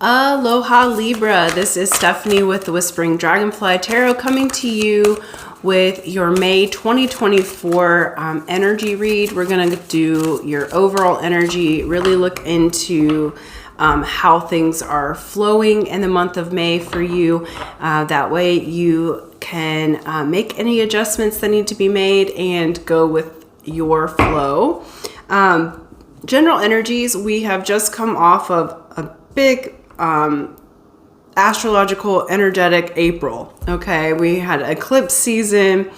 Aloha Libra, this is Stephanie with the Whispering Dragonfly Tarot coming to you with your May 2024 energy read. We're going to do your overall energy, really look into how things are flowing in the month of May for you. That way you can make any adjustments that need to be made and go with your flow. General energies, we have just come off of a big astrological energetic April. Okay, we had eclipse season,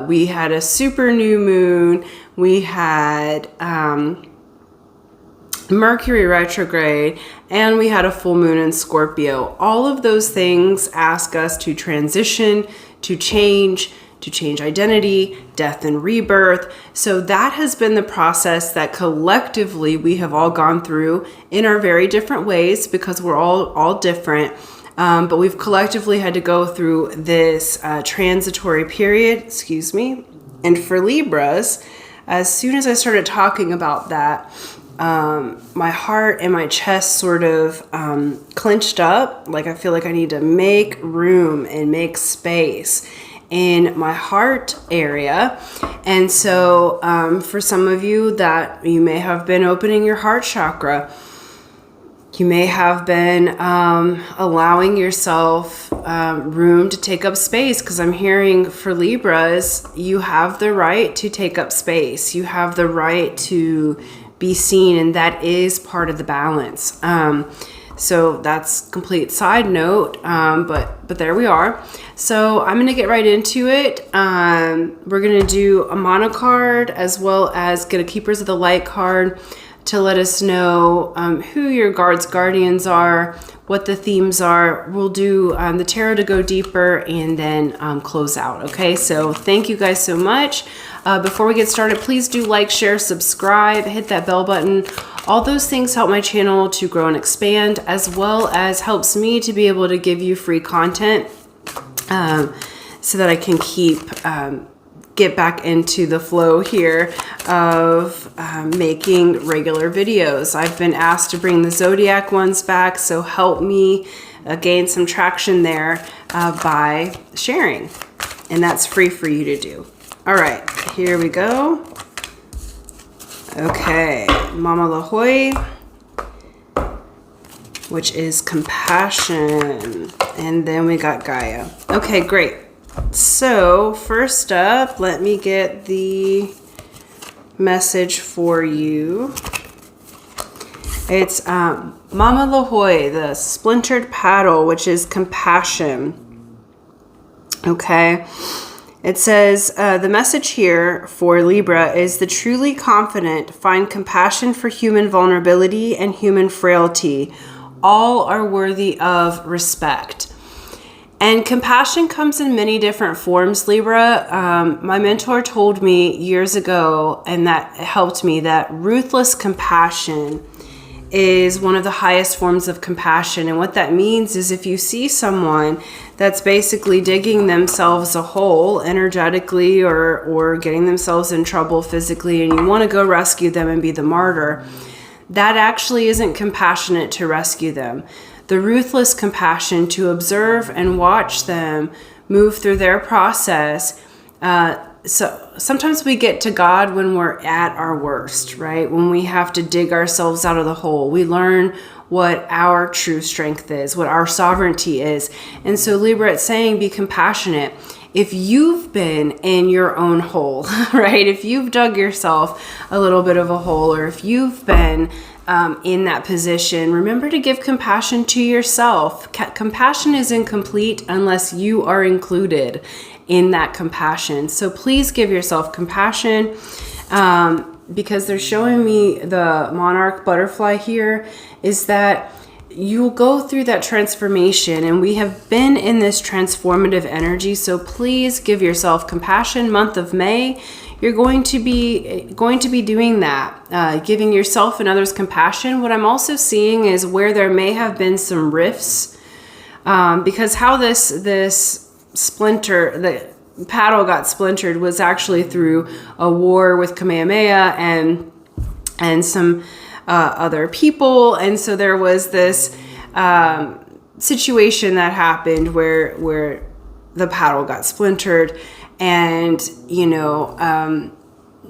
we had a super new moon, we had Mercury retrograde, and we had a full moon in Scorpio. All of those things ask us to transition, to change identity, death and rebirth. So that has been the process that collectively we have all gone through in our very different ways, because we're all different. But we've collectively had to go through this transitory period, And for Libras, as soon as I started talking about that, my heart and my chest sort of clenched up. Like I feel like I need to make room and make space in my heart area. And so for some of you, that you may have been opening your heart chakra. You may have been allowing yourself room to take up space, because I'm hearing for Libras, you have the right to take up space. You have the right to be seen, and that is part of the balance. So that's complete side note, but there we are. So I'm going to get right into it. We're going to do a mono card as well as get a Keepers of the Light card to let us know who your guardians are, what the themes are. We'll do the tarot to go deeper and then close out. Okay, so thank you guys so much. Before we get started, please do like, share, subscribe, hit that bell button. All those things help my channel to grow and expand, as well as helps me to be able to give you free content so that I can get back into the flow here of making regular videos. I've been asked to bring the Zodiac ones back, so help me gain some traction there by sharing. And that's free for you to do. All right, here we go. Okay, Mama Lahoi, which is compassion. And then we got Gaia. Okay, great. So first up, let me get the message for you. It's Mama Lahoi, the splintered paddle, which is compassion. Okay. It says, the message here for Libra is the truly confident find compassion for human vulnerability and human frailty. All are worthy of respect. And compassion comes in many different forms, Libra. My mentor told me years ago, and that helped me, that ruthless compassion is one of the highest forms of compassion. And what that means is if you see someone that's basically digging themselves a hole energetically or getting themselves in trouble physically, and you want to go rescue them and be the martyr, that actually isn't compassionate to rescue them. The ruthless compassion to observe and watch them move through their process. So sometimes we get to God when we're at our worst, right? When we have to dig ourselves out of the hole. We learn what our true strength is, what our sovereignty is. And so Libra, it's saying be compassionate. If you've been in your own hole, right? If you've dug yourself a little bit of a hole, or if you've been in that position, remember to give compassion to yourself. Compassion is incomplete unless you are included in that compassion. So please give yourself compassion, because they're showing me the monarch butterfly here is that you'll go through that transformation, and we have been in this transformative energy. So please give yourself compassion. Month of May, you're going to be doing that, giving yourself and others compassion. What I'm also seeing is where there may have been some rifts, because how this splinter, the paddle got splintered, was actually through a war with Kamehameha and some other people. And so there was this situation that happened where the paddle got splintered, and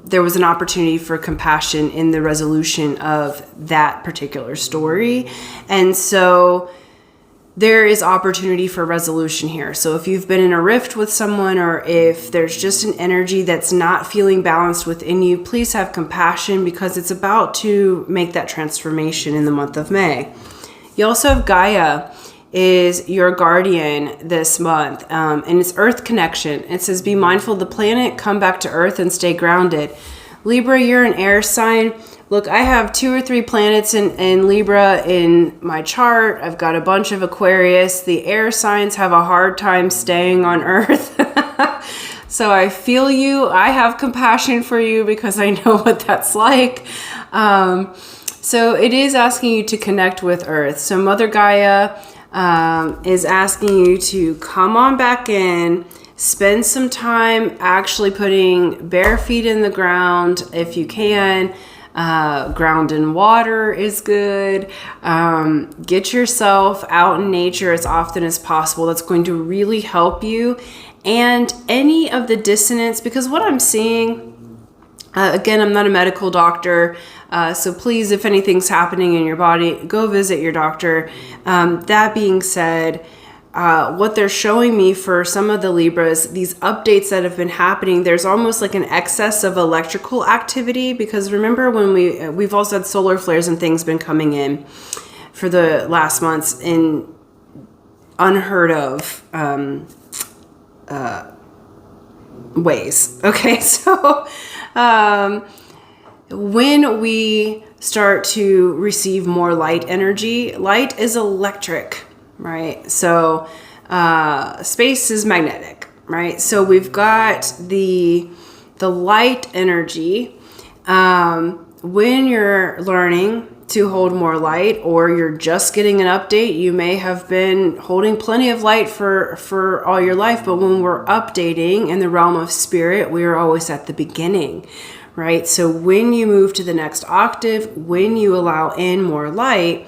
there was an opportunity for compassion in the resolution of that particular story. And so there is opportunity for resolution here. So if you've been in a rift with someone, or if there's just an energy that's not feeling balanced within you, please have compassion, because it's about to make that transformation in the month of May. You also have Gaia is your guardian this month, and it's Earth connection. It says, be mindful of the planet, come back to Earth, and stay grounded. Libra, you're an air sign. Look, I have 2 or 3 planets in Libra in my chart. I've got a bunch of Aquarius. The air signs have a hard time staying on Earth. So I feel you. I have compassion for you because I know what that's like. So it is asking you to connect with Earth. So Mother Gaia is asking you to come on back in. Spend some time actually putting bare feet in the ground if you can. Ground in water is good. Get yourself out in nature as often as possible. That's going to really help you. And any of the dissonance, because what I'm seeing, again, I'm not a medical doctor, so please, if anything's happening in your body, go visit your doctor. That being said, what they're showing me for some of the Libras, these updates that have been happening, there's almost like an excess of electrical activity, because remember when we've also had solar flares and things been coming in for the last months in unheard of ways. Okay, so when we start to receive more light energy, light is electric, right? So space is magnetic, right? So we've got the light energy. When you're learning to hold more light, or you're just getting an update, you may have been holding plenty of light for all your life, but when we're updating in the realm of spirit, we are always at the beginning, right? So when you move to the next octave, when you allow in more light,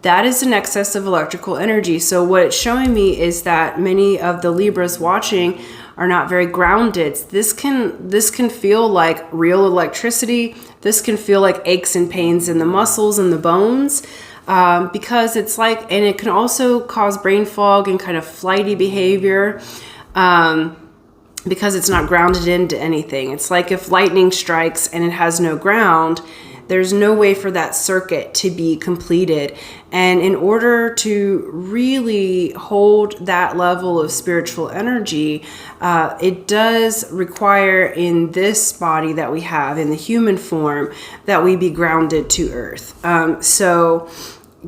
that is an excess of electrical energy. So what it's showing me is that many of the Libras watching are not very grounded. This can feel like real electricity. This can feel like aches and pains in the muscles and the bones, because it's like, and it can also cause brain fog and kind of flighty behavior, because it's not grounded into anything. It's like if lightning strikes and it has no ground, there's no way for that circuit to be completed. And in order to really hold that level of spiritual energy, it does require in this body that we have, in the human form, that we be grounded to Earth. So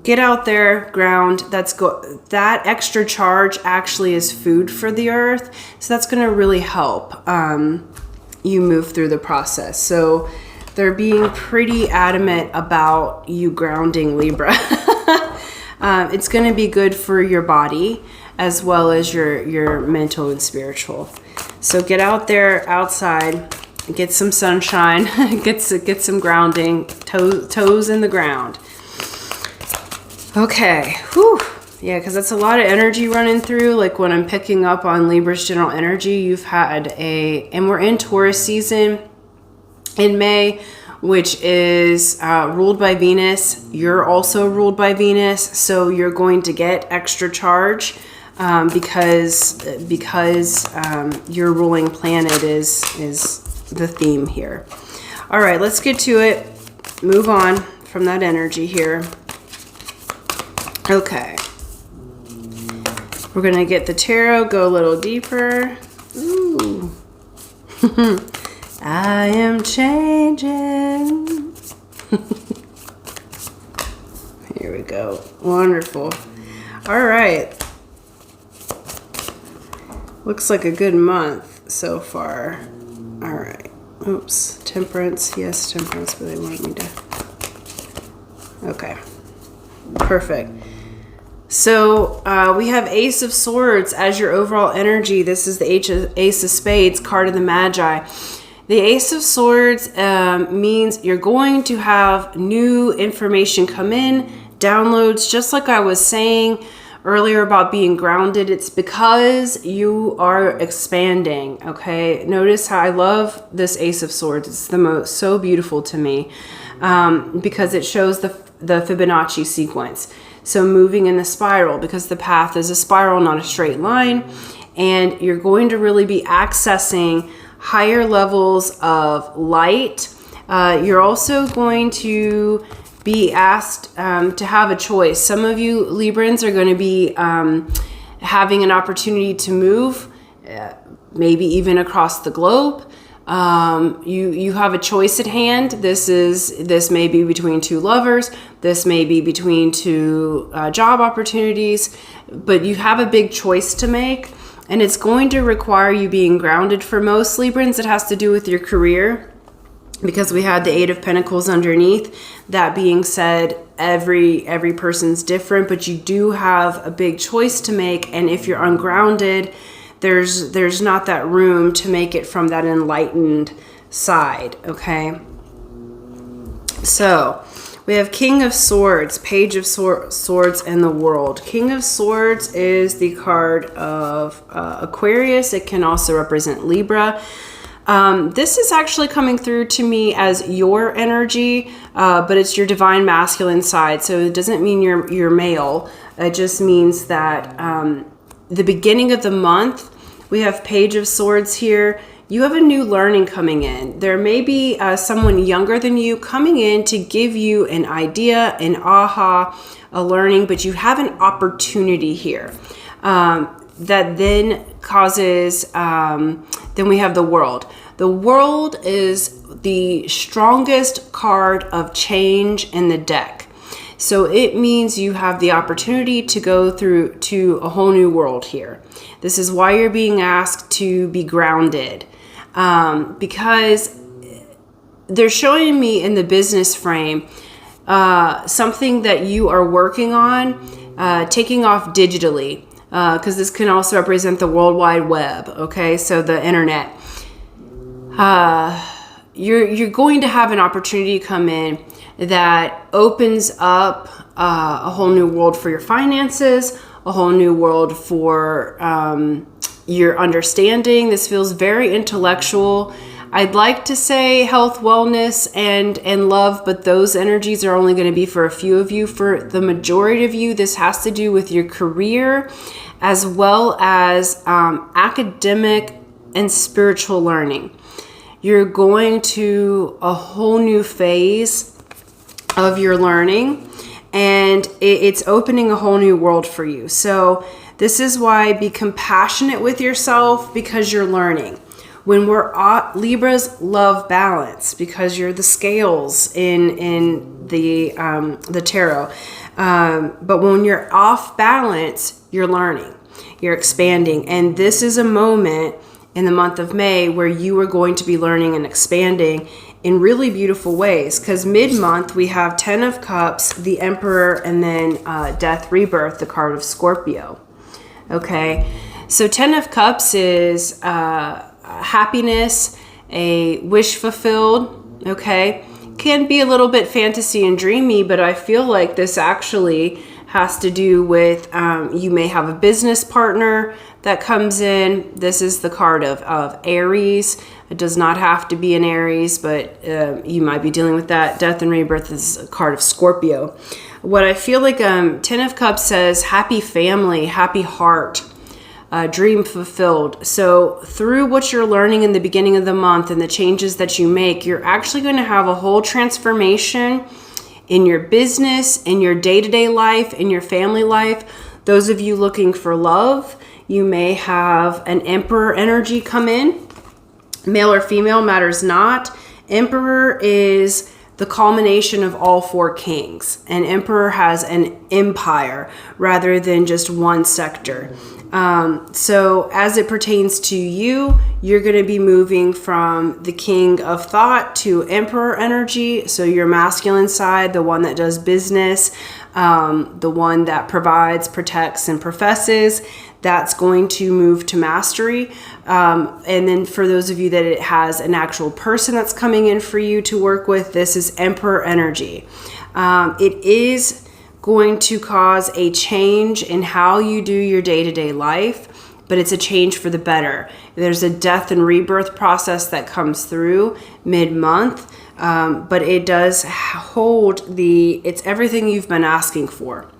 get out there, ground. That extra charge actually is food for the Earth. So that's going to really help you move through the process. So they're being pretty adamant about you grounding, Libra. It's going to be good for your body as well as your mental and spiritual. So get out there, outside, get some sunshine, get some grounding, toes in the ground. Okay, whew. Yeah, because that's a lot of energy running through. Like when I'm picking up on Libra's general energy, you've had and we're in Taurus season in May, which is ruled by Venus. You're also ruled by Venus, so you're going to get extra charge because your ruling planet is the theme here. All right, let's get to it. Move on from that energy here. Okay. We're going to get the tarot, go a little deeper. Ooh. I am changing. Here we go. Wonderful. All right. Looks like a good month so far. All right. Oops. Temperance. Yes, temperance, but they wanted me to. Okay. Perfect. So we have Ace of Swords as your overall energy. This is the Ace of Spades, card of the Magi. The Ace of Swords means you're going to have new information come in, downloads, just like I was saying earlier about being grounded. It's because you are expanding, okay? Notice how I love this Ace of Swords. It's so beautiful to me, because it shows the Fibonacci sequence. So moving in the spiral, because the path is a spiral, not a straight line. And you're going to really be accessing higher levels of light. You're also going to be asked to have a choice. Some of you Librans are going to be having an opportunity to move, maybe even across the globe. You have a choice at hand. This may be between two lovers. This may be between two job opportunities, but you have a big choice to make, and it's going to require you being grounded. For most Librans, it has to do with your career, because we had the Eight of Pentacles underneath. That being said, every person's different, but you do have a big choice to make, and if you're ungrounded, there's not that room to make it from that enlightened side, okay? So we have King of Swords, Page of Swords, and the World. King of Swords is the card of Aquarius. It can also represent Libra. This is actually coming through to me as your energy, but it's your divine masculine side. So it doesn't mean you're male. It just means that the beginning of the month, we have Page of Swords here. You have a new learning coming in. There may be someone younger than you coming in to give you an idea, an aha, a learning, but you have an opportunity here that then causes, then we have the World. The World is the strongest card of change in the deck. So it means you have the opportunity to go through to a whole new world here. This is why you're being asked to be grounded, because they're showing me in the business frame something that you are working on, taking off digitally, because this can also represent the World Wide Web, okay? So the internet. You're going to have an opportunity come in that opens up a whole new world for your finances, a whole new world for your understanding. This feels very intellectual. I'd like to say health, wellness, and love, but those energies are only going to be for a few of you. For the majority of you, this has to do with your career, as well as academic and spiritual learning. You're going to a whole new phase of your learning, and it's opening a whole new world for you. So this is why be compassionate with yourself, because you're learning. When we're Libras love balance, because you're the scales in the tarot. But when you're off balance, you're learning, you're expanding, and this is a moment in the month of May where you are going to be learning and expanding in really beautiful ways, because mid-month we have 10 of Cups, the Emperor, and then Death Rebirth, the card of Scorpio. Okay, so 10 of Cups is happiness, a wish fulfilled, okay? Can be a little bit fantasy and dreamy, but I feel like this actually has to do with you may have a business partner that comes in. This is the card of Aries. It does not have to be an Aries, but you might be dealing with that. Death and Rebirth is a card of Scorpio. What I feel like 10 of Cups says happy family, happy heart, dream fulfilled. So through what you're learning in the beginning of the month and the changes that you make, you're actually going to have a whole transformation in your business, in your day-to-day life, in your family life. Those of you looking for love, you may have an Emperor energy come in. Male or female matters not. Emperor is the culmination of all four kings. An emperor has an empire rather than just one sector. So as it pertains to you, you're going to be moving from the king of thought to emperor energy. So your masculine side, the one that does business, the one that provides, protects, and professes, that's going to move to mastery. And then for those of you that it has an actual person that's coming in for you to work with, this is emperor energy. It is going to cause a change in how you do your day-to-day life, but it's a change for the better. There's a death and rebirth process that comes through mid-month, but it does hold it's everything you've been asking for.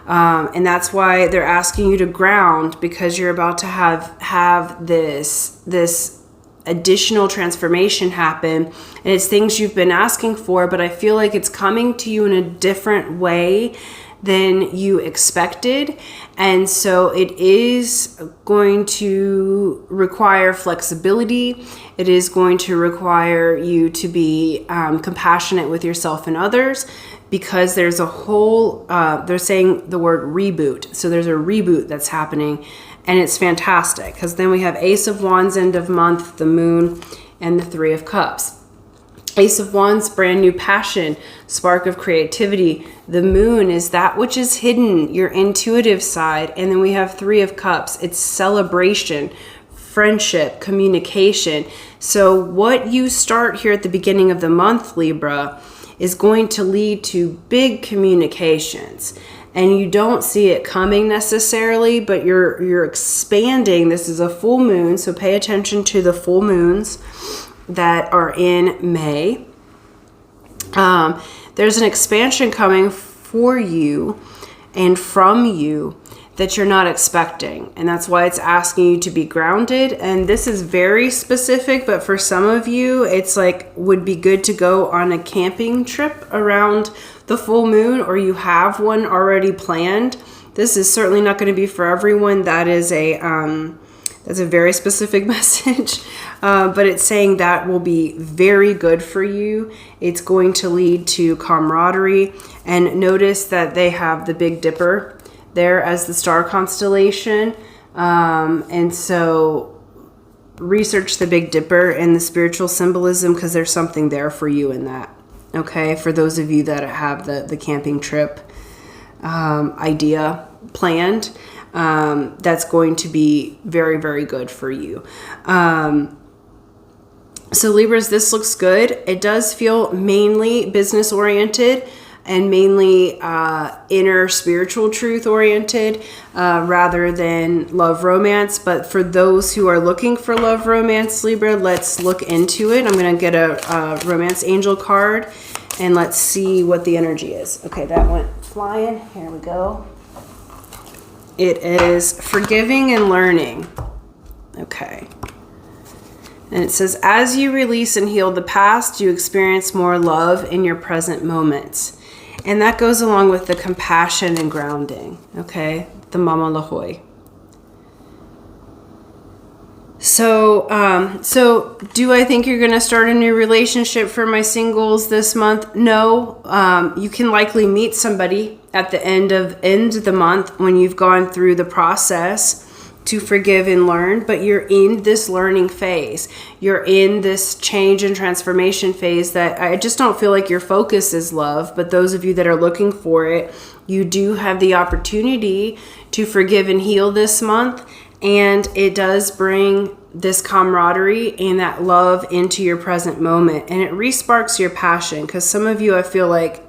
And that's why they're asking you to ground, because you're about to have this additional transformation happen, and it's things you've been asking for, but I feel like it's coming to you in a different way than you expected. And so it is going to require flexibility. It is going to require you to be compassionate with yourself and others, because there's a whole, they're saying the word reboot. So there's a reboot that's happening, and it's fantastic, because then we have Ace of Wands, end of month, the Moon, and the Three of Cups. Ace of Wands, brand new passion, spark of creativity. The Moon is that which is hidden, your intuitive side. And then we have Three of Cups. It's celebration, friendship, communication. So what you start here at the beginning of the month, Libra, is going to lead to big communications. And you don't see it coming necessarily, but you're expanding. This is a full moon, so pay attention to the full moons that are in May. There's an expansion coming for you and from you that you're not expecting. And that's why it's asking you to be grounded. And this is very specific, but for some of you, it's like would be good to go on a camping trip around the full moon, or you have one already planned. This is certainly not going to be for everyone. That is that's a very specific message, but it's saying that will be very good for you. It's going to lead to camaraderie. And notice that they have the Big Dipper there as the star constellation. And so research the Big Dipper and the spiritual symbolism, because there's something there for you in that. Okay, for those of you that have the camping trip idea planned, that's going to be very, very good for you. So Libras, this looks good. It does feel mainly business oriented and mainly inner spiritual truth oriented rather than love romance. But for those who are looking for love romance, Libra, let's look into it. I'm going to get a romance angel card and let's see what the energy is. Okay, that went flying. Here we go. It is forgiving and learning. Okay. And it says, as you release and heal the past, you experience more love in your present moments. And that goes along with the compassion and grounding. Okay. The Mama Lahoi. So do I think you're going to start a new relationship for my singles this month? No. You can likely meet somebody at the end of the month when you've gone through the process to forgive and learn, but you're in this learning phase. You're in this change and transformation phase that I just don't feel like your focus is love, but those of you that are looking for it, you do have the opportunity to forgive and heal this month. And it does bring this camaraderie and that love into your present moment. And it re-sparks your passion, because some of you, I feel like,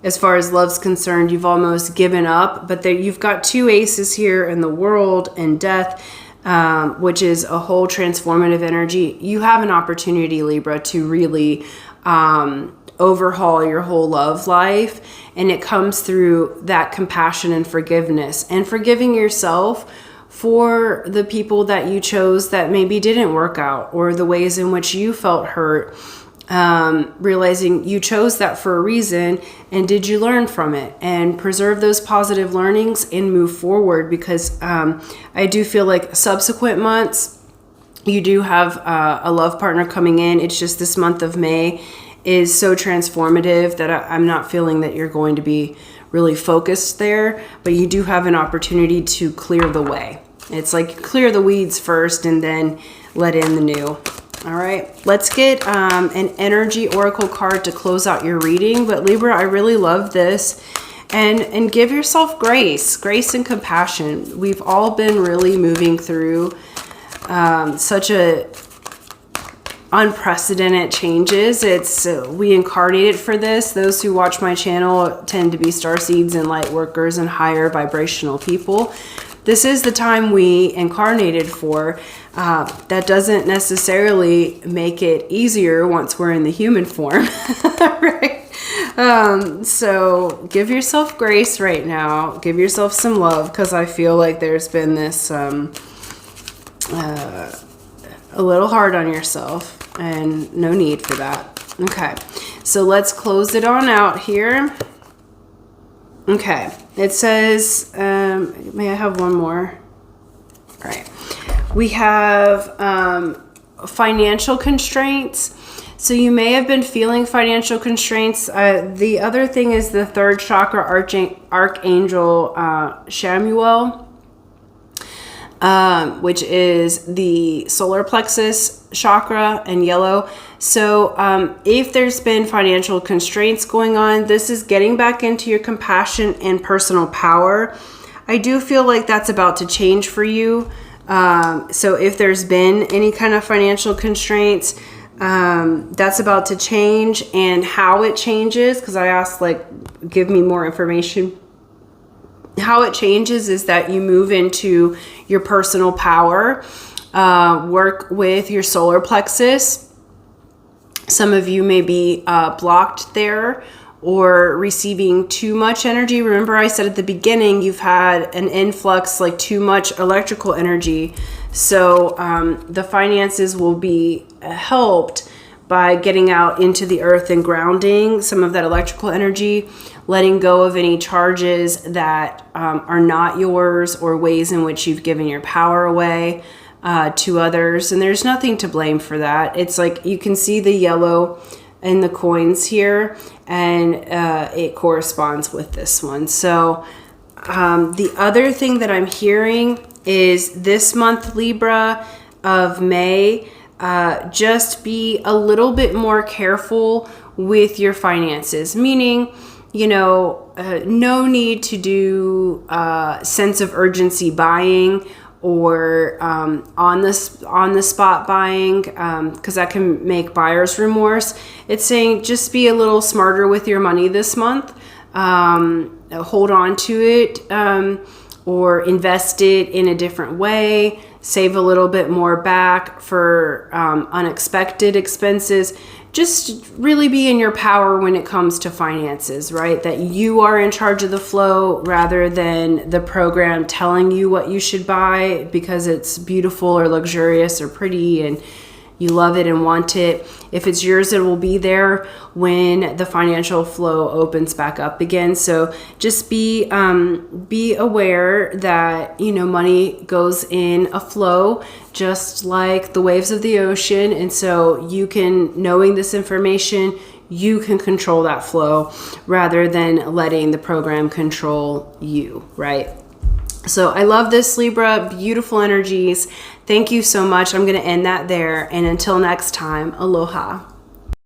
as far as love's concerned, you've almost given up. But you've got two aces here in the world and death, which is a whole transformative energy. You have an opportunity, Libra, to really overhaul your whole love life. And it comes through that compassion and forgiveness. And forgiving yourself for the people that you chose that maybe didn't work out, or the ways in which you felt hurt, realizing you chose that for a reason, and did you learn from it and preserve those positive learnings and move forward? Because I do feel like subsequent months, you do have a love partner coming in. It's just this month of May is so transformative that I'm not feeling that you're going to be really focused there, but you do have an opportunity to clear the way. It's like clear the weeds first and then let in the new. All right, let's get an energy oracle card to close out your reading. But Libra, I really love this. And give yourself grace and compassion. We've all been really moving through such a unprecedented changes. It's we incarnated for this. Those who watch my channel tend to be starseeds and light workers and higher vibrational people. This is the time we incarnated for. That doesn't necessarily make it easier once we're in the human form, right? So give yourself grace right now. Give yourself some love, because I feel like there's been this a little hard on yourself, and no need for that. Okay, so let's close it on out here. Okay, it says, may I have one more? All right. We have financial constraints. So you may have been feeling financial constraints. The other thing is the third chakra, Archangel Shamuel, which is the solar plexus chakra and yellow. So if there's been financial constraints going on, this is getting back into your compassion and personal power. I do feel like that's about to change for you. So if there's been any kind of financial constraints, that's about to change, and how it changes, because I asked, like, give me more information. How it changes is that you move into your personal power, work with your solar plexus. Some of you may be blocked there or receiving too much energy. Remember, I said at the beginning, you've had an influx, like too much electrical energy. So the finances will be helped by getting out into the earth and grounding some of that electrical energy, letting go of any charges that are not yours, or ways in which you've given your power away to others. And there's nothing to blame for that. It's like you can see the yellow in the coins here, and it corresponds with this one. So the other thing that I'm hearing is this month, Libra, of May, just be a little bit more careful with your finances, meaning, you know, no need to do sense of urgency buying, or on the spot buying, because that can make buyer's remorse. It's saying just be a little smarter with your money this month. Hold on to it, or invest it in a different way. Save a little bit more back for unexpected expenses. Just really be in your power when it comes to finances, right? That you are in charge of the flow, rather than the program telling you what you should buy because it's beautiful or luxurious or pretty and you love it and want it. If it's yours, it will be there when the financial flow opens back up again. So just be aware that, you know, money goes in a flow, just like the waves of the ocean. And so you can, knowing this information, you can control that flow rather than letting the program control you, right? So I love this, Libra. Beautiful energies. Thank you so much. I'm going to end that there. And until next time, aloha.